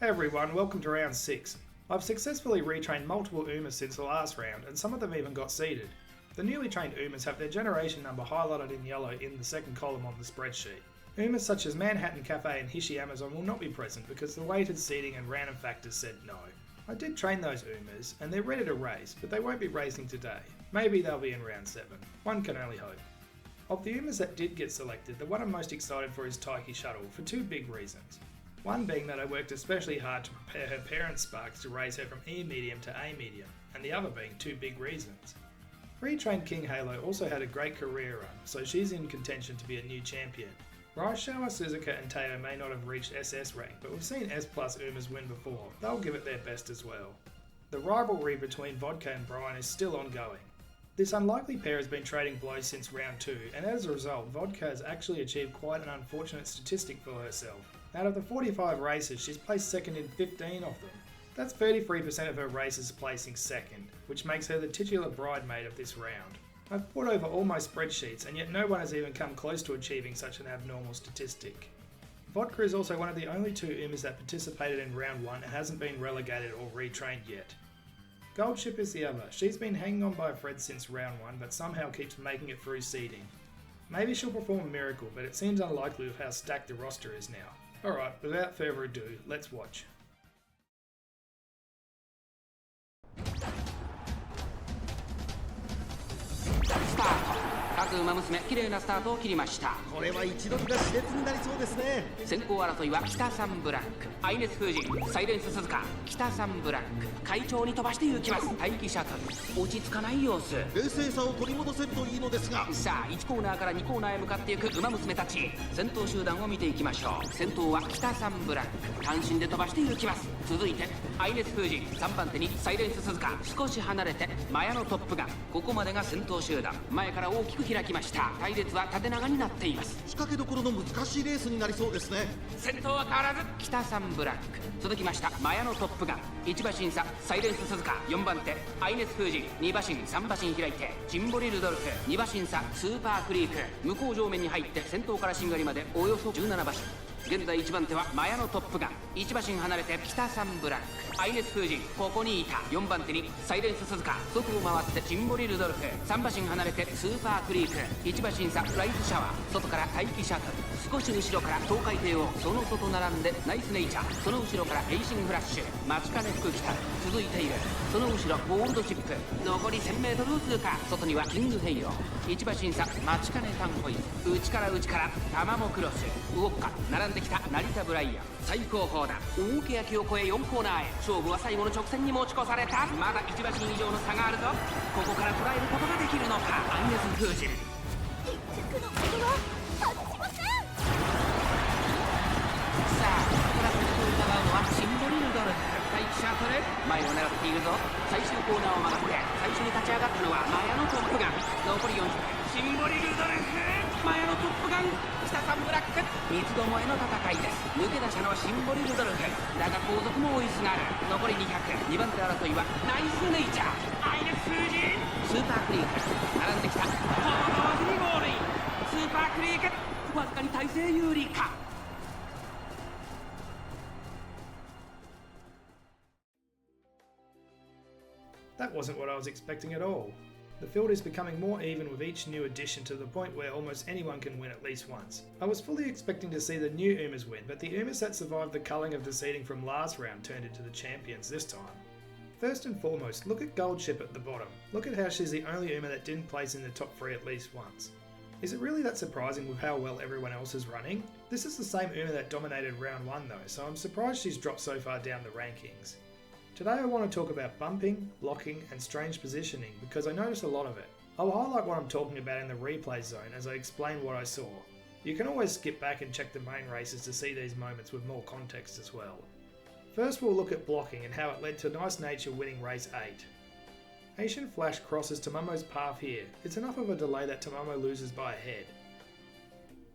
Hey everyone, welcome to round 6. I've successfully retrained multiple Umas since the last round, and some of them even got seeded. The newly trained Umas have their generation number highlighted in yellow in the second column on the spreadsheet. Umas such as Manhattan Cafe and Hishi Amazon will not be present because the weighted seeding and random factors said no. I did train those Umas, and they're ready to race, but they won't be racing today. Maybe they'll be in round 7. One can only hope. Of the Umas that did get selected, the one I'm most excited for is Taiki Shuttle, for two big reasons. One being that I worked especially hard to prepare her parents' sparks to raise her from E medium to A medium, and the other being two big reasons. Retrained King Halo also had a great career run, so she's in contention to be a new champion. Raishawa, Suzuka and Teo may not have reached SS rank, but we've seen S plus Umas win before. They'll give it their best as well. The rivalry between Vodka and Brian is still ongoing. This unlikely pair has been trading blows since round 2, and as a result, Vodka has actually achieved quite an unfortunate statistic for herself. Out of the 45 races, she's placed second in 15 of them. That's 33% of her races placing second, which makes her the titular bridesmaid of this round. I've poured over all my spreadsheets, and yet no one has even come close to achieving such an abnormal statistic. Vodka is also one of the only two Umas that participated in round 1 and hasn't been relegated or retrained yet. Goldship is the other. She's been hanging on by a thread since round 1, but somehow keeps making it through seeding. Maybe she'll perform a miracle, but it seems unlikely with how stacked the roster is now. Alright, without further ado, let's watch. 各馬娘綺麗なスタートを切りました。これは一度が熾烈になりそうですね。先行争いは北サンブラック、アイネス・フージン、サイレンス・鈴鹿、北サンブラック、快調に飛ばして行きます。待機シャトル、落ち着かない様子。冷静さを取り戻せるといいのですが。さあ1コーナーから2コーナーへ向かっていく馬娘たち。先頭集団を見ていきましょう。先頭は北サンブラック、単身で飛ばして行きます。続いてアイネス・フージン、3番手にサイレンス・鈴鹿、少し離れてマヤのトップガン。ここまでが先頭集団、前から大きく開きました。隊列は縦長になっています。仕掛けどころの難しいレースになりそうですね。先頭は変わらず北サンブラック、続きましたマヤのトップガン。1馬身差サイレンス鈴鹿、4番手アイネス・フージン、2馬身3馬身開いてジンボリ・ルドルフ、2馬身差スーパーフリーク。向こう上面に入って先頭からしんがりまでおよそ17馬身。現在1番手はマヤのトップガン、1馬身離れて北サンブラック、アイネス・フージン、ここにいた。4番手にサイレンス・鈴鹿、外を回ってジンボリ・ルドルフ、3馬身離れてスーパークリーク、1馬身差ライズシャワー、外から待機シャトル、少し後ろから東海帝王、その外並んでナイスネイチャー、その後ろからエイシングフラッシュ、待ちかね福来たる続いている。その後ろゴールドチップ、残り 1000m を通過。外にはキングフェイロー、1馬身差待ちかねタンホイ、内から内からタマモクロス、ウォッカ並んできた成田ブライアン、最高峰だ。大欅を越え4コーナーへ。勝負は最後の直線に持ち越された。まだ1馬身以上の差があるぞ。ここから捉えることができるのか。アイネス・フージン、一着のことは外しません。さあここから先頭を伺うのはシンボリ・ルドルフ、待機シャトル、前を狙っているぞ。最終コーナーを曲がって最初に立ち上がったのはマヤのトップガン。残り400、シンボリ・ルドルフ、マヤのトップガン、北サンブラック、三つどもえの戦いです。抜け出したのはシンボリ・ルドルフだが後続も追いすがる。残り200、2番手争いはナイスネイチャー、アイネス・フージン、スーパークリーク並んできた。この同時にゴールイン、スーパークリーク、わずかに体勢有利か。That wasn't what I was expecting at all. The field is becoming more even with each new addition to the point where almost anyone can win at least once. I was fully expecting to see the new Umas win, but the Umas that survived the culling of the seeding from last round turned into the champions this time. First and foremost, look at Goldship at the bottom. Look at how she's the only Uma that didn't place in the top 3 at least once. Is it really that surprising with how well everyone else is running? This is the same Uma that dominated round 1 though, so I'm surprised she's dropped so far down the rankings. Today I want to talk about bumping, blocking and strange positioning because I notice a lot of it. I'll highlight what I'm talking about in the replay zone as I explain what I saw. You can always skip back and check the main races to see these moments with more context as well. First we'll look at blocking and how it led to Nice Nature winning race 8. Asian Flash crosses Tomomo's path here. It's enough of a delay that Tomomo loses by a head.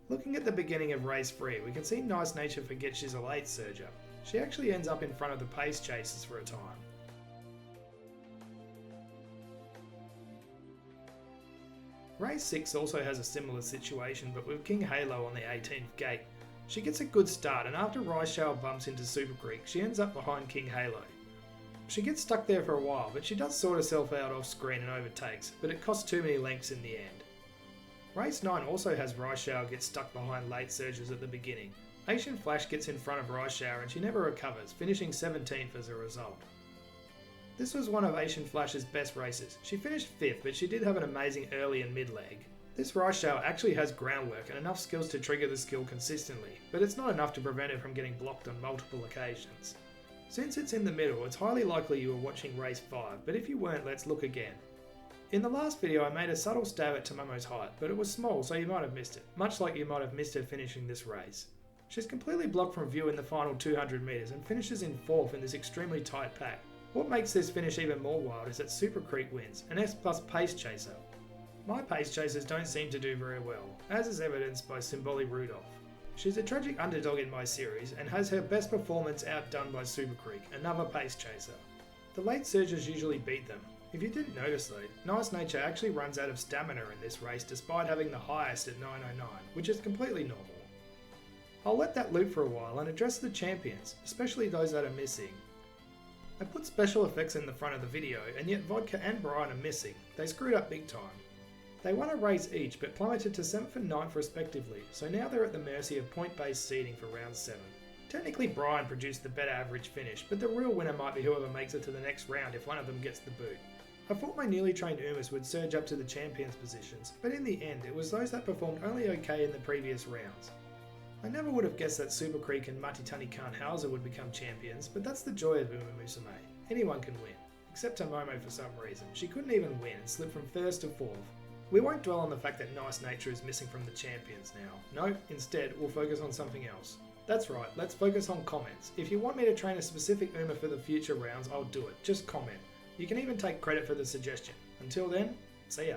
Looking at the beginning of race 3, we can see Nice Nature forget she's a late surger. She actually ends up in front of the pace chasers for a time. Race 6 also has a similar situation, but with King Halo on the 18th gate. She gets a good start, and after Rice Shower bumps into Super Creek, she ends up behind King Halo. She gets stuck there for a while, but she does sort herself out off screen and overtakes, but it costs too many lengths in the end. Race 9 also has Rice Shower get stuck behind late surges at the beginning. Asian Flash gets in front of Rice Shower and she never recovers, finishing 17th as a result. This was one of Asian Flash's best races. She finished 5th, but she did have an amazing early and mid leg. This Rice Shower actually has groundwork and enough skills to trigger the skill consistently, but it's not enough to prevent her from getting blocked on multiple occasions. Since it's in the middle, it's highly likely you were watching race 5, but if you weren't, let's look again. In the last video I made a subtle stab at Tomomo's height, but it was small so you might have missed it, much like you might have missed her finishing this race. She's completely blocked from view in the final 200 metres and finishes in 4th in this extremely tight pack. What makes this finish even more wild is that Super Creek wins, an S+ pace chaser. My pace chasers don't seem to do very well, as is evidenced by Symboli Rudolph. She's a tragic underdog in my series and has her best performance outdone by Super Creek, another pace chaser. The late surgers usually beat them. If you didn't notice though, Nice Nature actually runs out of stamina in this race despite having the highest at 909, which is completely normal. I'll let that loop for a while and address the champions, especially those that are missing. I put special effects in the front of the video, and yet Vodka and Brian are missing. They screwed up big time. They won a race each but plummeted to 7th and 9th respectively, so now they're at the mercy of point-based seeding for round 7. Technically Brian produced the better average finish, but the real winner might be whoever makes it to the next round if one of them gets the boot. I thought my newly trained Umas would surge up to the champions positions, but in the end it was those that performed only okay in the previous rounds. I never would have guessed that Super Creek and Matitani Khan Hauser would become champions, but that's the joy of Umamusume. Anyone can win, except Tomomo for some reason. She couldn't even win and slipped from 1st to 4th. We won't dwell on the fact that Nice Nature is missing from the champions now. No, instead we'll focus on something else. That's right, let's focus on comments. If you want me to train a specific Uma for the future rounds, I'll do it. Just comment. You can even take credit for the suggestion. Until then, see ya.